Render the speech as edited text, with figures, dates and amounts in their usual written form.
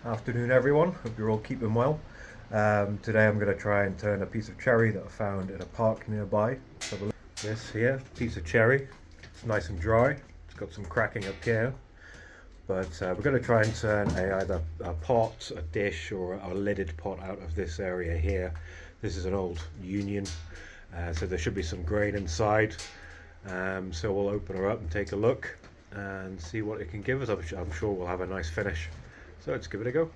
Afternoon, everyone. Hope you're all keeping well. Today I'm going to try and turn a piece of cherry that I found in a park nearby. Let's have a look. This here, piece of cherry. It's nice and dry. It's got some cracking up here. But we're going to try and turn either a pot, a dish, or a lidded pot out of this area here. This is an old Union, so there should be some grain inside. So we'll open her up and take a look and see what it can give us. I'm sure we'll have a nice finish. So let's give it a go.